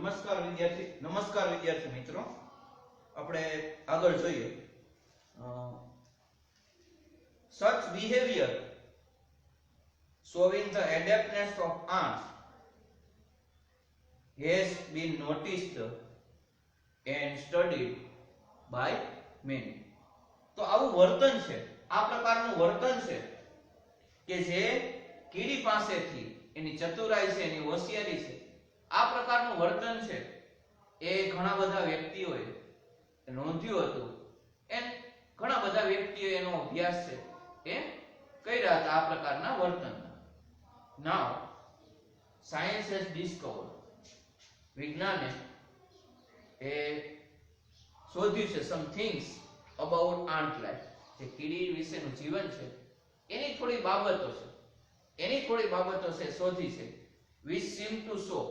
નમસ્કાર વિદ્યાર્થી મિત્રો, આપણે આગળ જોઈએ. Such behavior showing the adaptness of ants has been noticed and studied by many. તો આવું વર્તન છે, આ પ્રકારનું વર્તન છે કે જે કીડી પાસેથી એની ચતુરાઈ છે, એની હોશિયારી છે, આ પ્રકારનું વર્તન છે એ ઘણા બધા વ્યક્તિઓએ નોંધ્યું હતું અને ઘણા બધા વ્યક્તિઓએ એનો અભ્યાસ છે એ કર્યા હતા આ પ્રકારના વર્તનના. નાઉ સાયન્સ હેઝ ડિસ્કવર્ડ, વિજ્ઞાને એ શોધ્યું છે સમ થિંગ્સ અબાઉટ આન્ટ લાઈફ, જે કીડી વિશેનું જીવન છે એની થોડી બાબતો છે શોધી છે. which seem to show,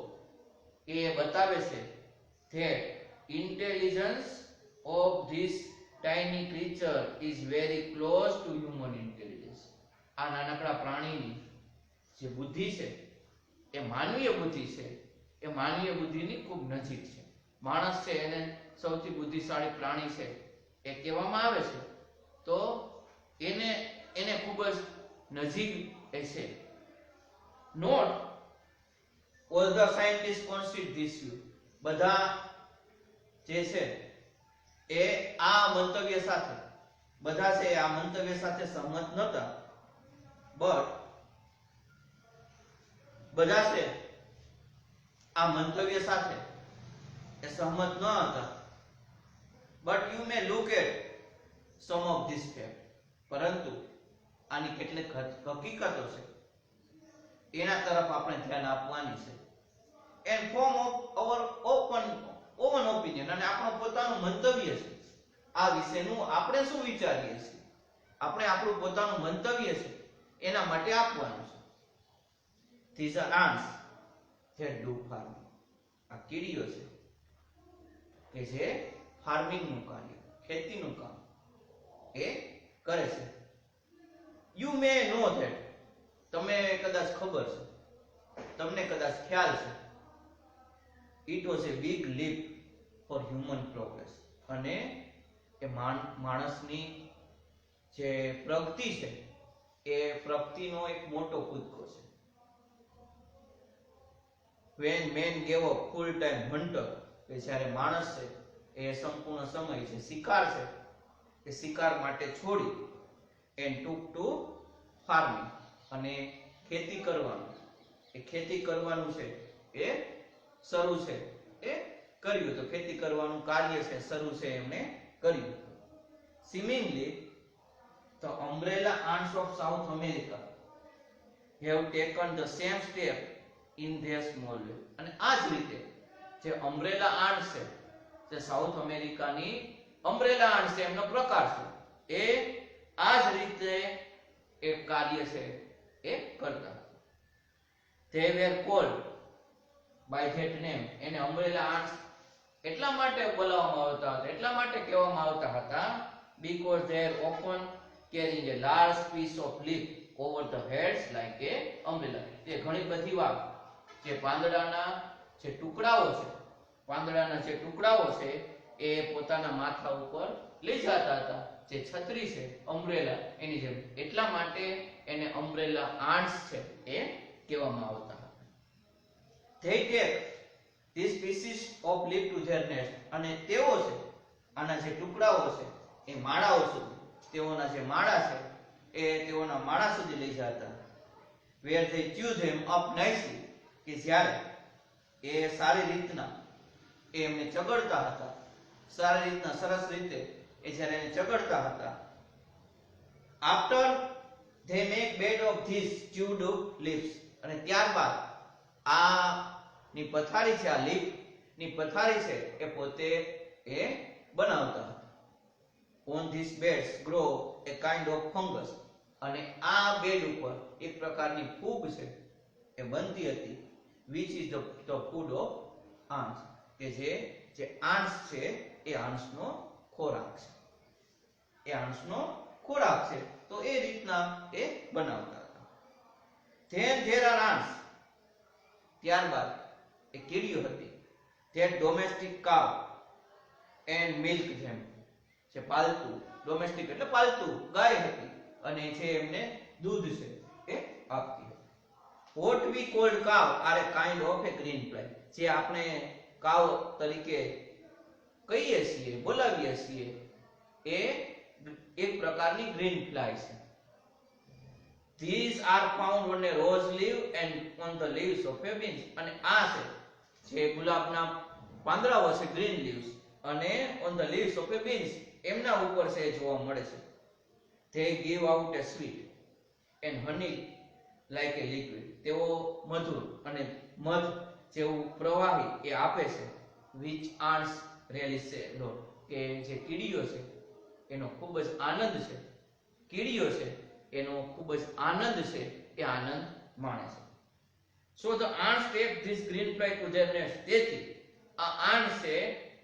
એ બતાવે છે that intelligence of this tiny creature is very close to human intelligence. આ નાનકડા પ્રાણીની જે બુદ્ધિ છે એ માનવીય બુદ્ધિ છે, એ માનવીય બુદ્ધિની ખૂબ નજીક છે. માણસ છે એને સૌથી બુદ્ધિશાળી પ્રાણી છે એ કહેવામાં આવે છે, તો એને ખૂબ જ નજીક છે. Not all the scientists concede this view. બધા જે છે એ આ મંતવ્ય સાથે સહમત નહોતા, બટ બધા છે આ મંતવ્ય સાથે એ સહમત ન હતા. But you may look at some of this fact, પરંતુ આની કેટલીક હકીકતો છે એના તરફ આપણે ધ્યાન આપવાની છે. and form of our own opinion, અને આપણું પોતાનું મંતવ્ય છે આ વિશેનું, આપણે શું વિચારીએ છીએ, આપણે આપણું પોતાનું મંતવ્ય છે એના માટે આપવાનું છે. these are ants that do farming. આ કીડીઓ છે કે જે ફાર્મિંગ નું કાર્ય, ખેતીનું કામ એ કરે છે. you may know that, તમે કદાચ ખબર છે, તમને કદાચ ખ્યાલ છે, it was a big leap for human progress. અને એ માણસની જે પ્રગતિ છે એ પ્રગતિનો એક મોટો કૂદકો છે. when man gave up full time hunter, કે જ્યારે માણસ છે એ સંપૂર્ણ સમય છે શિકાર છે એ શિકાર માટે છોડી and took to farming, અને ખેતી કરવાનું છે એ શરૂ છે એ કર્યું. તો ખેતી કરવાનું કાર્ય છે શરૂ છે એમણે કર્યું. seemingly the umbrella ants of South America have taken the same step in their small way. અને આ જ રીતે જે umbrella ants છે, જે સાઉથ અમેરિકાની umbrella ants છે એમનો પ્રકાર છે, એ આ જ રીતે એક કાર્ય છે એ કરતા. they were called by that name, એને umbrella ants એટલા માટે બોલાવવામાં આવતા હતા, એટલા માટે કહેવામાં આવતા હતા because they are often carrying a large piece of leaf over the heads like a umbrella. તે ઘણી બધી વાર જે પાંદડાના જે ટુકડાઓ છે એ પોતાના માથા ઉપર લઈ જતા હતા, જે છત્રી છે umbrella એની જેમ, એટલા માટે એને umbrella ants છે એ કહેવામાં આવતા હતા. they take these pieces of leaf to their nest, અને તેઓ છે આના જે ટુકડાઓ છે એ માળાઓ સુધી, તેઓના જે માળા છે એ તેઓના માળા સુધી લઈ જતા. where they chew them up nicely, કે જ્યારે એ સારી રીતના એમને ચગડતા હતા, સારી રીતના સરસ રીતે એ જ્યારે એને ચગડતા હતા. after they make bed of these chewed up leaves, અને ત્યારબાદ આ ની પથારી છે, આ લીફ ની પથારી છે એ પોતે એ બનાવતા હતા. on these beds grow a kind of fungus, અને આ બેડ ઉપર એક પ્રકારની ફૂગ છે એ બનતી હતી, which is the food of ants, કે જે ants છે એ ants નો ખોરાક છે, તો એ રીતના એ બનાવતા હતા. then there are ants, ત્યારબાદ એ કીડીઓ હતી that domestic cow and milk them. જે પાલતુ ડોમેસ્ટિક એટલે પાલતુ ગાય હતી અને જે એમને દૂધ છે એ આપતી હતી. What we called cow are a kind of a green fly. જે આપણે કાવ તરીકે કહીએ છીએ બોલાવીએ છીએ એ એક પ્રકારની ગ્રીન ફ્લાય છે. These are found on a rose leaf and on the leaves of a beans. અને આ છે જે ગુલાબના પાંદડાઓ છે ગ્રીન લીવ્સ અને on the leaves of a beans એમના ઉપર છે જોવા મળે છે. They give out a sweet and honey like a liquid. તેઓ મધુર અને મધ જેવું પ્રવાહી એ આપે છે. Which ants really say lot. કે જે કીડીઓ છે એનો ખૂબ જ આનંદ છે. કીડીઓ છે એનો ખૂબ જ આનંદ છે એ આનંદ માણે છે. So the ants take this green fly to their nest. તેથી આ ant છે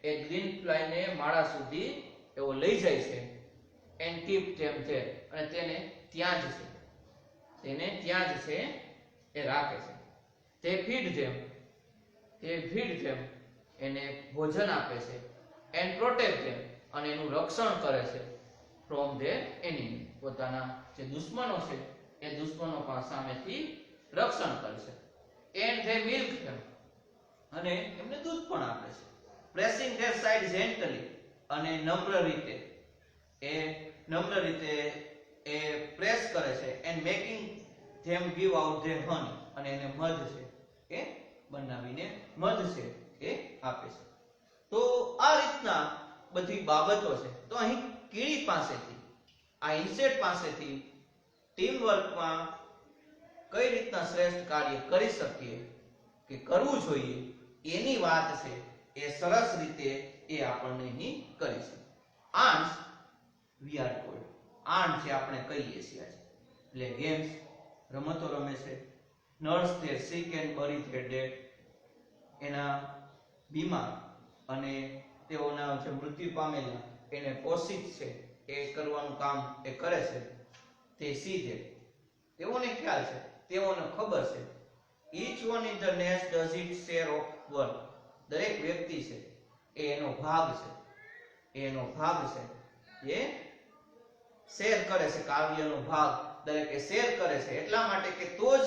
એ ગ્રીન ફ્લાય ને માળા સુધી એવો લઈ જાય છે and keep them there. અને તેને ત્યાં જ છે એ રાખે છે. They feed them એને ભોજન આપે છે and protect them અને એનું રક્ષણ કરે છે from their enemy. પોતાના જે દુશ્મનો છે એ દુશ્મનો સામેથી રક્ષણ કરે છે. And they milk them અને એમને દૂધ પણ આપે છે. Pressing their side gently અને નમ્ર રીતે એ પ્રેસ કરે છે and making them give out their honey અને એને મધ છે એ બનાવીને મધ છે એ આપે છે. તો આ રીતના બધી બાબતો છે. તો અહીં કીડી પાસેથી આ ઇન્સેક્ટ પાસેથી ટીમ વર્કમાં કઈ રીતના શ્રેષ્ઠ કાર્ય કરી શકીએ કે કરવું જોઈએ એની વાત છે એ સરસ રીતે એ આપણને અહીં કરી છે. ants we are told. ant જે આપણે કહીએ છીએ એટલે ગેમ્સ રમતો રમે છે. nurse their sick and bury their dead. એના બીમાર અને તેઓના જે મૃત્યુ પામેલા એને પોષિત છે એ કરવાનું કામ એ કરે છે. તે સીધે તેઓને ખ્યાલ છે તેઓને ખબર છે. each one in the nest does its share of work. દરેક વ્યક્તિ છે એ એનો ભાગ છે એ શેર કરે છે કાર્યનો ભાગ દરેકે શેર કરે છે એટલા માટે કે તો જ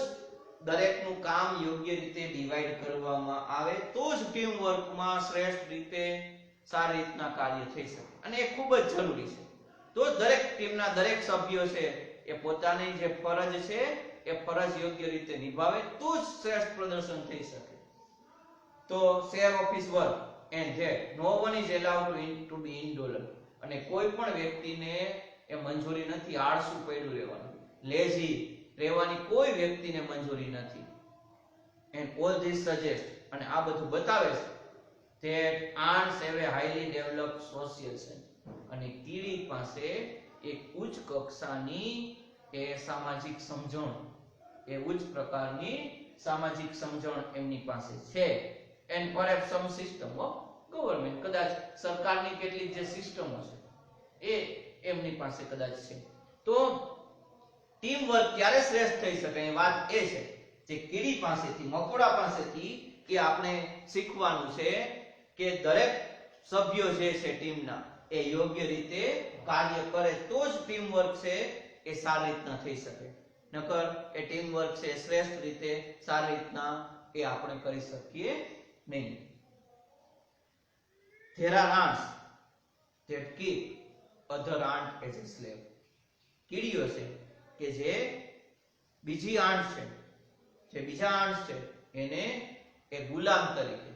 દરેકનું કામ યોગ્ય રીતે ડિવાઈડ કરવામાં આવે તો જ ટીમ વર્કમાં શ્રેષ્ઠ રીતે સારી રીતના કાર્ય થઈ શકે અને એ ખૂબ જ જરૂરી છે. તો જ દરેક ટીમના દરેક સભ્યો છે એ પોતાની જે ફરજ છે એ ફરજ યોગ્ય રીતે નિભાવે તો જ શ્રેષ્ઠ પ્રદર્શન થઈ શકે. તો share of his work and that no one is allowed to be indolent. અને કોઈ પણ વ્યક્તિને એ મંજૂરી નથી આળસુ પડ્યું રહેવાનું લેઝી રહેવાની કોઈ વ્યક્તિને મંજૂરી નથી. એન્ડ ઓલ ધીસ સજેસ્ટ અને આ બધું બતાવે છે that ants have a highly developed social sense. અને કીડી પાસે એક ઉચ્ચ કક્ષાની એ સામાજિક સમજણ ઉચ્ચ પ્રકારની સામાજિક સમજણ એમની પાસે છે. And perhaps some system of government. કદાચ સરકારની કેટલીક જે સિસ્ટમો છે એ એમની પાસે કદાચ છે. તો ટીમ વર્ક ક્યારે શ્રેષ્ઠ થઈ શકે એ વાત એ છે જે કીડી પાસેથી મકોડા પાસેથી એ આપણે શીખવાનું છે કે દરેક સભ્યો જે છે ટીમના એ યોગ્ય રીતે કાર્ય કરે તો જ ટીમ વર્ક છે એ સારી રીતના થઈ શકે. નકર એ ટીમ વર્ક છે શ્રેષ્ઠ રીતે સારી રીતના એ આપણે કરી શકીએ નહીં. There are ants that keep other ant as a slave. કીડીઓ છે કે જે બીજી આંટ છે જે બીજા આંટ છે એને એક ગુલામ તરીકે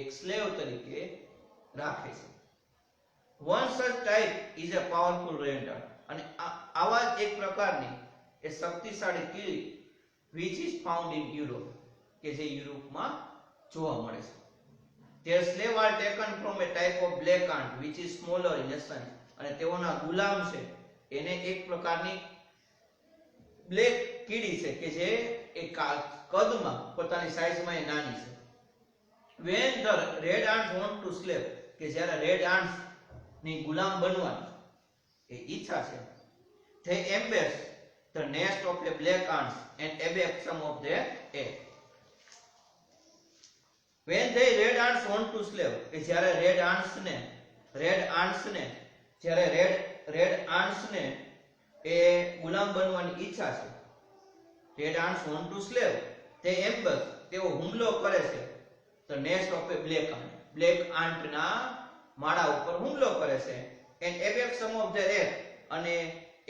એક સ્લેવ તરીકે રાખે છે. One such type is a powerful red ant. અને આવા જ એક પ્રકારની એ શક્તિશાળી કીડી which is found in Europe કે જે યુરોપમાં જોવા મળે છે. Their slave are taken from a type of black ant which is smaller in size. અને તેઓના ગુલામ છે એને એક પ્રકારની બ્લેક કીડી છે કે જે એક કદમાં પોતાની સાઈઝમાં એ નાની છે. When the red ants want to slave કે જ્યારે રેડ આન્ટ્સ ની ગુલામ બનવાની એ ઈચ્છા છે they embrace the nest of the black ants and abduct some of their eggs. when they red ants want to slave, કે જ્યારે red ants ને જ્યારે red ants ને એ ગુલામ બનવાની ઈચ્છા છે, red ants want to slave, they ambush, તેઓ હુમલો કરે છે, the nest of a black ant ના માળા ઉપર હુમલો કરે છે, and evict some of their egg, અને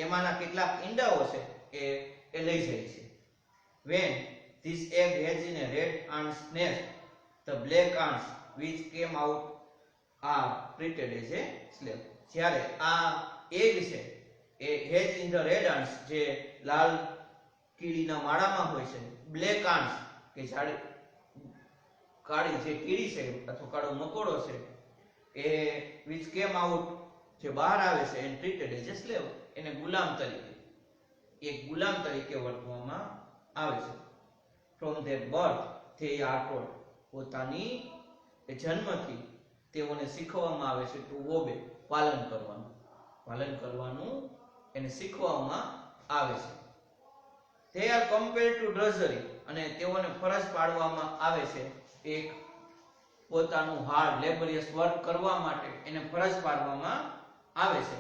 એમાંના કેટલાક ઈંડાઓ છે એ લઈ જાય છે. when this egg hatch in a red ant's nest, the black ants which came out are treated as a slave. જ્યારે આ egg છે એ hatch in the red ants, જે લાલ કીડીના માળામાં હોય છે, black ants કે કાળી જે કીડી છે અથવા કાળો મકોડો છે એ which came out જે બહાર આવે છે and treated as a slave, એને ગુલામ તરીકે વર્તવામાં આવે છે. from their birth they are taught, પોતાની જન્મથી તેઓને શીખવવામાં આવે છે to obey, પાલન કરવાનું એને શીખવવામાં આવે છે. they are compelled to drudgery, અને તેઓને ફરજ પાડવામાં આવે છે એક પોતાનું હાર્ડ લેબોરિયસ વર્ક કરવા માટે એને ફરજ પાડવામાં આવે છે.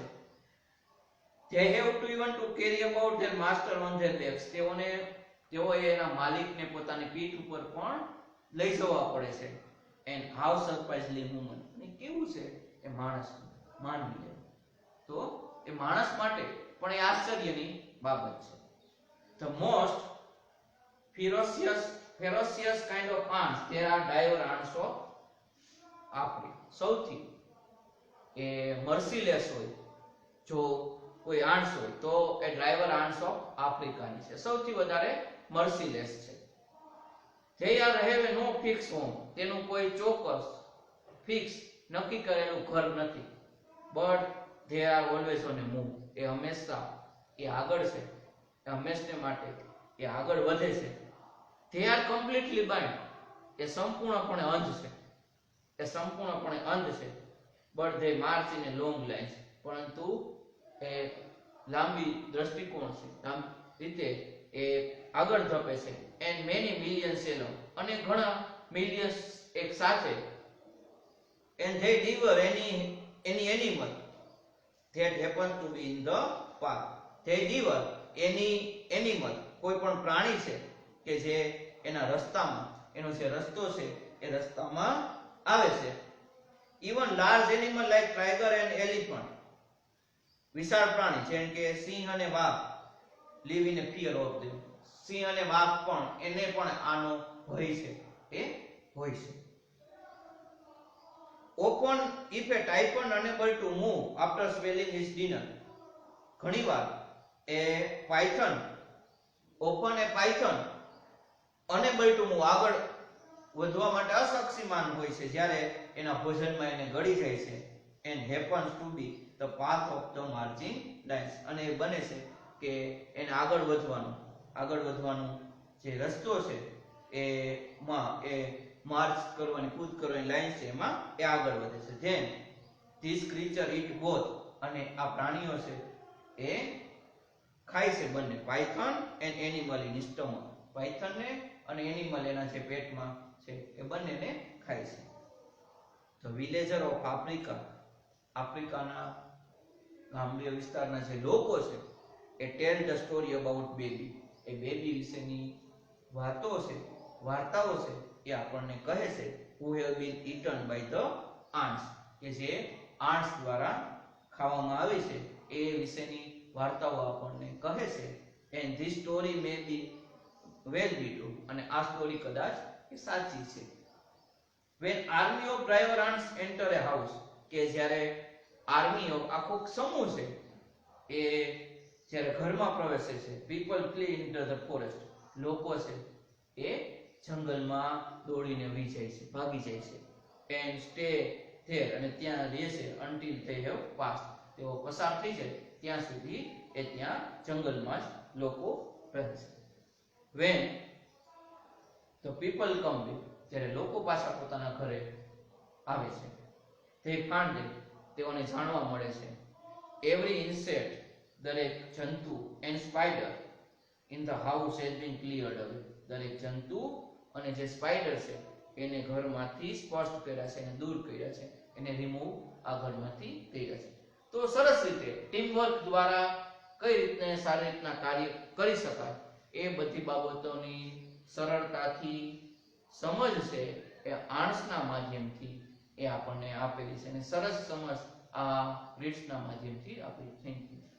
they have to even to carry about their master on their backs, તેઓએ એના માલિકને પોતાની પીઠ ઉપર પણ લઈ જવા પડે છે. and how surprisingly human, અને કેવું છે એ માનવી, તો એ માણસ માટે પણ એ આશ્ચર્યની બાબત છે. the most ferocious kind of ants, there are diver ants of Africa. સૌથી એ મર્સીલેસ હોય જો કોઈ આન્ટ્સ હોય તો એ ડ્રાઈવર આન્ટ્સ ઓફ આફ્રિકાની છે, સૌથી વધારે મર્સીલેસ છે. they are have no fixed home, તેનું કોઈ ચોક્કસ ફિક્સ નક્કી કરેલું ઘર નથી. but they are always on a move, એ હંમેશા એ આગળ છે, એ હંમેશને માટે એ આગળ વધે છે. they are completely blind, એ સંપૂર્ણપણે અંધ છે. but they march in a long lines, પરંતુ એ લાંબી દ્રષ્ટિકોણ છે, લાંબી રીતે એ આગળ ધપે છે. and many millions alone, અને ઘણા મિલિયન્સ એક સાથે. and they devour any animal that happens to be in the path, they devour any animal, કોઈ પણ પ્રાણી છે કે જે એના રસ્તામાં, એનો જે રસ્તો છે એ રસ્તામાં આવે છે. even large animal like tiger and elephant, વિશાળ પ્રાણી જેમ કે સિંહ અને વાઘ, live in a fear of them, સિંહ અને વાઘ પણ એને પણ આનો ભય છે એ હોય છે. often if a typhoon unable to move after swallowing his dinner, ઘણીવાર એ પાયથન unable to move, આગળ વધવા માટે અસક્ષમાન હોય છે જ્યારે એના ભોજનમાં એને ગળી જાય છે. and happens to be the path of the marching lines, અને એ બને છે કે એને આગળ વધવાનું જે રસ્તો છે એમાં એ માર્ચ કરવાની, કૂદ કરવાની લાઈન છે એમાં એ આગળ વધે છે. then this creature eat both, અને આ પ્રાણીઓ છે એ ખાય છે બંને, python and animal in stomach, પાયથનને અને એનિમલ એના જે પેટમાં છે એ બંનેને ખાય છે. the villager of Africa, આફ્રિકાના ગ્રામ્ય વિસ્તારના જે લોકો છે એ tell the story about baby, એ બેબી વિશેની વાર્તાઓ છે એ આપણને કહે છે. who have been eaten by the ants, કે જે ants દ્વારા ખાવામાં આવે છે એ વિશેની વાર્તાઓ આપણને કહે છે. and this story may be well be true, અને આ સ્ટોરી કદાચ એ સાચી છે. when army of driver ants enter a house, કે જ્યારે આર્મી ઓફ આખો સમૂહ છે એ જ્યારે ઘરમાં પ્રવેશે છે. people flee into the forest, લોકો છે એ જંગલમાં દોડીને ભાગી જાય છે. and stay there, અને ત્યાં રહે છે until they have passed, તેઓ પસાર થઈ જાય ત્યાં સુધી એ ત્યાં જંગલમાં જ લોકો રહે છે. when the people come back, જ્યારે લોકો પાછા પોતાના ઘરે આવે છે. they find them, તેઓને જાણવા મળે છે. every insect, દરેક જંતુ and spider in the house has been cleared away, દરેક જંતુ અને જે સ્પાઈડર છે એને ઘરમાંથી સ્પષ્ટ કર્યા છે, એને દૂર કર્યા છે, એને રિમૂવ આ ઘરમાંથી કર્યા છે. તો સરસ રીતે ટીમ વર્ક દ્વારા કઈ રીતે સારી રીતના કાર્ય કરી શકાય એ બધી બાબતોની સરળતાથી સમજ છે એ આંસના માધ્યમથી એ આપણને આપેલી છે અને સરસ સમજ આ ગ્રીડ્સના માધ્યમથી આપેલી. Thank you.